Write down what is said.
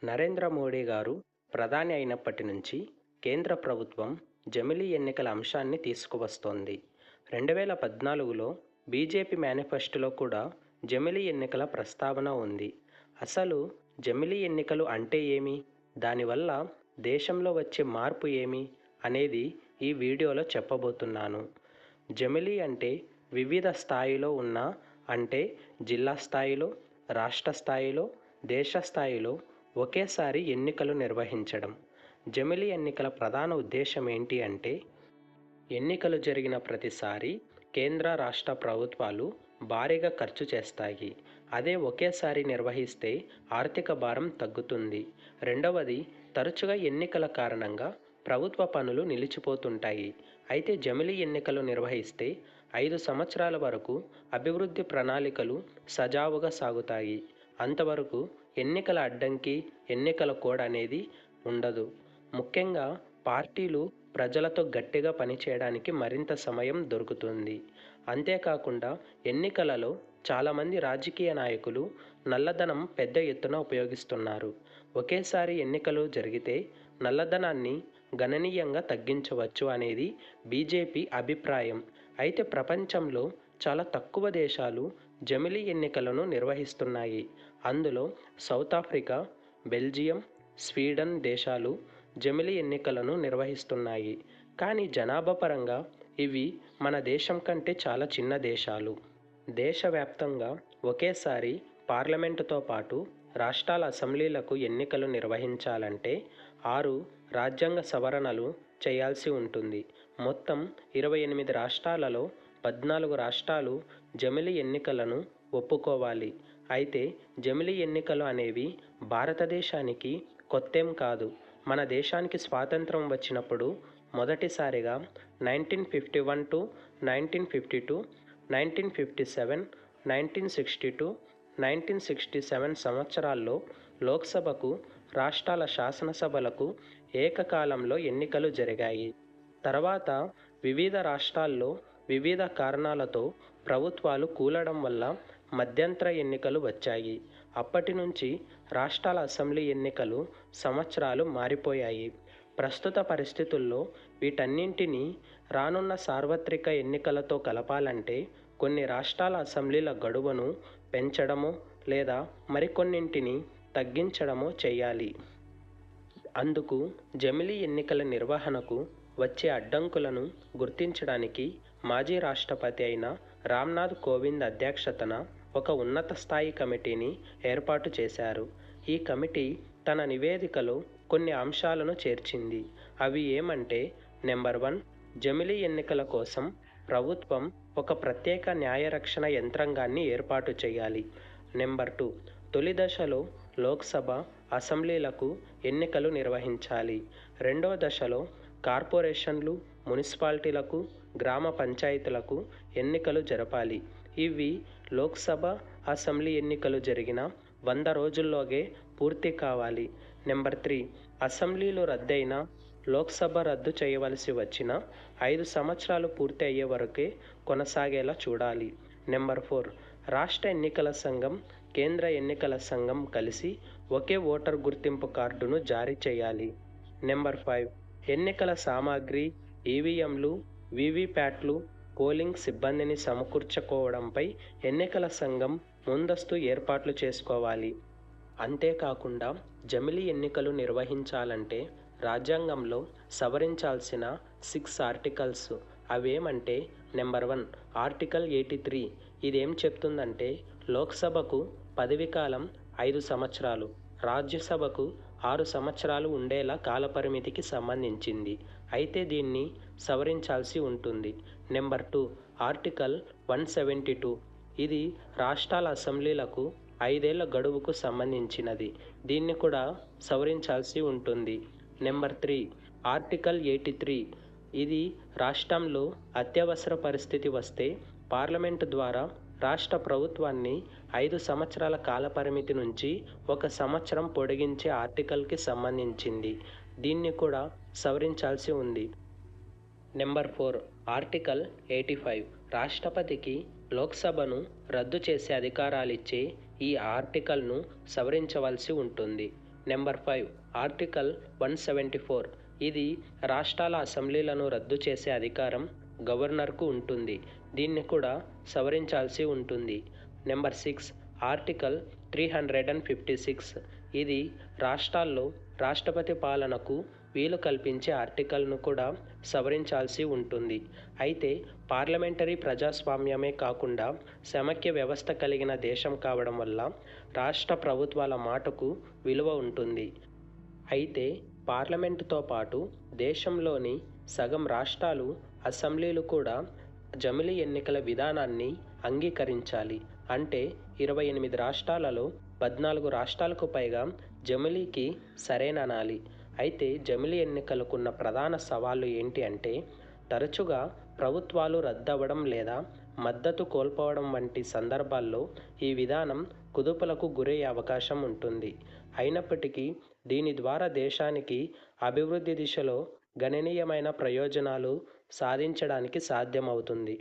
నరేంద్ర మోడీ గారు ప్రధాని అయినప్పటి నుంచి కేంద్ర ప్రభుత్వం జమిలీ ఎన్నికల అంశాన్ని తీసుకువస్తోంది. 2014లో బీజేపీ మేనిఫెస్టోలో కూడా జమిలీ ఎన్నికల ప్రస్తావన ఉంది. అసలు జమిలీ ఎన్నికలు అంటే ఏమి? దానివల్ల దేశంలో వచ్చే మార్పు ఏమి అనేది ఈ వీడియోలో చెప్పబోతున్నాను. జమిలీ అంటే వివిధ స్థాయిలో ఉన్న అంటే జిల్లా స్థాయిలో, రాష్ట్ర స్థాయిలో, దేశ స్థాయిలో ఒకేసారి ఎన్నికలు నిర్వహించడం. జమిలీ ఎన్నికల ప్రధాన ఉద్దేశం ఏంటి అంటే, ఎన్నికలు జరిగిన ప్రతిసారి కేంద్ర రాష్ట్ర ప్రభుత్వాలు భారీగా ఖర్చు చేస్తాయి. అదే ఒకేసారి నిర్వహిస్తే ఆర్థిక భారం తగ్గుతుంది. రెండవది, తరచుగా ఎన్నికల కారణంగా ప్రభుత్వ పనులు నిలిచిపోతుంటాయి. అయితే జమిలీ ఎన్నికలు నిర్వహిస్తే 5 సంవత్సరాల వరకు అభివృద్ధి ప్రణాళికలు సజావుగా సాగుతాయి. అంతవరకు ఎన్నికల అడ్డంకి, ఎన్నికల కోడ్ అనేది ఉండదు. ముఖ్యంగా పార్టీలు ప్రజలతో గట్టిగా పనిచేయడానికి మరింత సమయం దొరుకుతుంది. అంతేకాకుండా ఎన్నికలలో చాలామంది రాజకీయ నాయకులు నల్లధనం పెద్ద ఎత్తున ఉపయోగిస్తున్నారు. ఒకేసారి ఎన్నికలు జరిగితే నల్లధనాన్ని గణనీయంగా తగ్గించవచ్చు అనేది బీజేపీ అభిప్రాయం. అయితే ప్రపంచంలో చాలా తక్కువ దేశాలు జమిలీ ఎన్నికలను నిర్వహిస్తున్నాయి. అందులో సౌత్ ఆఫ్రికా, బెల్జియం, స్వీడన్ దేశాలు జమిలీ ఎన్నికలను నిర్వహిస్తున్నాయి. కానీ జనాభా పరంగా ఇవి మన దేశం కంటే చాలా చిన్న దేశాలు. దేశవ్యాప్తంగా ఒకేసారి పార్లమెంటుతో పాటు రాష్ట్రాల అసెంబ్లీలకు ఎన్నికలు నిర్వహించాలంటే 6 రాజ్యాంగ సవరణలు చేయాల్సి ఉంటుంది. మొత్తం 28 రాష్ట్రాలలో 14 రాష్ట్రాలు జమిలీ ఎన్నికలను ఒప్పుకోవాలి. అయితే జమిలీ ఎన్నికలు అనేవి భారతదేశానికి కొత్తేం కాదు. మన దేశానికి స్వాతంత్రం వచ్చినప్పుడు మొదటిసారిగా 1951 to 1952, 1957, 1962, 1967 సంవత్సరాల్లో లోక్సభకు, రాష్ట్రాల శాసనసభలకు ఏకకాలంలో ఎన్నికలు జరిగాయి. తర్వాత వివిధ రాష్ట్రాల్లో వివిధ కారణాలతో ప్రభుత్వాలు కూలడం వల్ల మధ్యంతర ఎన్నికలు వచ్చాయి. అప్పటి నుంచి రాష్ట్రాల అసెంబ్లీ ఎన్నికలు సంవత్సరాలు మారిపోయాయి. ప్రస్తుత పరిస్థితుల్లో వీటన్నింటినీ రానున్న సార్వత్రిక ఎన్నికలతో కలపాలంటే కొన్ని రాష్ట్రాల అసెంబ్లీల గడువును పెంచడమో లేదా మరికొన్నింటిని తగ్గించడమో చేయాలి. అందుకు జమిలీ ఎన్నికల నిర్వహణకు వచ్చే అడ్డంకులను గుర్తించడానికి మాజీ రాష్ట్రపతి అయిన రామ్నాథ్ కోవింద్ అధ్యక్షతన ఒక ఉన్నత స్థాయి కమిటీని ఏర్పాటు చేశారు. ఈ కమిటీ తన నివేదికలో కొన్ని అంశాలను చేర్చింది. అవి ఏమంటే, నెంబర్ 1, జమిలీ ఎన్నికల కోసం ప్రభుత్వం ఒక ప్రత్యేక న్యాయరక్షణ యంత్రాంగాన్ని ఏర్పాటు చేయాలి. నెంబర్ 2, తొలి దశలో లోక్సభ, అసెంబ్లీలకు ఎన్నికలు నిర్వహించాలి. రెండవ దశలో కార్పొరేషన్లు, మున్సిపాలిటీలకు, గ్రామ పంచాయతీలకు ఎన్నికలు జరపాలి. ఇవి లోక్సభ, అసెంబ్లీ ఎన్నికలు జరిగిన 100 రోజుల్లోగే పూర్తి కావాలి. నెంబర్ 3, అసెంబ్లీలు రద్దయినా లోక్సభ రద్దు చేయవలసి వచ్చిన 5 సంవత్సరాలు పూర్తి అయ్యే వరకే కొనసాగేలా చూడాలి. నెంబర్ 4, రాష్ట్ర ఎన్నికల సంఘం, కేంద్ర ఎన్నికల సంఘం కలిసి ఒకే ఓటర్ గుర్తింపు కార్డును జారీ చేయాలి. నెంబర్ 5, ఎన్నికల సామాగ్రి, ఈవీఎంలు, వీవీప్యాట్లు, పోలింగ్ సిబ్బందిని సమకూర్చుకోవడంపై ఎన్నికల సంఘం ముందస్తు ఏర్పాట్లు చేసుకోవాలి. అంతేకాకుండా జమిలీ ఎన్నికలు నిర్వహించాలంటే రాజ్యాంగంలో సవరించాల్సిన 6 ఆర్టికల్స్ అవేమంటే, నెంబర్ 1, ఆర్టికల్ 83. ఇదేం చెప్తుందంటే, లోక్సభకు పదవీకాలం 5 సంవత్సరాలు, రాజ్యసభకు 6 సంవత్సరాలు ఉండేలా కాలపరిమితికి సంబంధించింది. అయితే దీన్ని సవరించాల్సి ఉంటుంది. Number 2, article 172. ఇది రాష్ట్రాల అసెంబ్లీలకు 5 ఏళ్ల గడువుకు సంబంధించినది. దీన్ని కూడా సవరించాల్సి ఉంటుంది. Number 3, article 83. ఇది రాష్ట్రంలో అత్యవసర పరిస్థితి వస్తే పార్లమెంటు ద్వారా రాష్ట్ర ప్రభుత్వాన్ని 5 సంవత్సరాల కాలపరిమితి నుంచి 1 సంవత్సరం పొడిగించే ఆర్టికల్కి సంబంధించింది. దీన్ని కూడా సవరించాల్సి ఉంది. Number 4, article 85. రాష్ట్రపతికి లోక్సభను రద్దు చేసే అధికారాలిచ్చే ఈ ఆర్టికల్ను సవరించవలసి ఉంటుంది. Number 5 article 174. ఇది రాష్ట్రాల అసెంబ్లీలను రద్దు చేసే అధికారం గవర్నర్కు ఉంటుంది. దీన్ని కూడా సవరించాల్సి ఉంటుంది. Number 6 article 356. ఇది రాష్ట్రాల్లో రాష్ట్రపతి పాలనకు వీలు కల్పించే ఆర్టికల్ను కూడా సవరించాల్సి ఉంటుంది. అయితే పార్లమెంటరీ ప్రజాస్వామ్యమే కాకుండా సమైక్య వ్యవస్థ కలిగిన దేశం కావడం వల్ల రాష్ట్ర ప్రభుత్వాల మాటకు విలువ ఉంటుంది. అయితే పార్లమెంటుతో పాటు దేశంలోని సగం రాష్ట్రాలు అసెంబ్లీలు కూడా జమిలీ ఎన్నికల విధానాన్ని అంగీకరించాలి. అంటే 28 రాష్ట్రాలలో 14 రాష్ట్రాలకు పైగా జమిలీకి సరేననాలి. అయితే జమిలీ ఎన్నికలకున్న ప్రధాన సవాళ్లు ఏంటి అంటే తరచుగా ప్రభుత్వాలు రద్దవడం లేదా మద్దతు కోల్పోవడం వంటి సందర్భాల్లో ఈ విధానం కుదుపులకు గురయ్యే అవకాశం ఉంటుంది. అయినప్పటికీ దీని ద్వారా దేశానికి అభివృద్ధి దిశలో గణనీయమైన ప్రయోజనాలు సాధించడానికి సాధ్యమవుతుంది.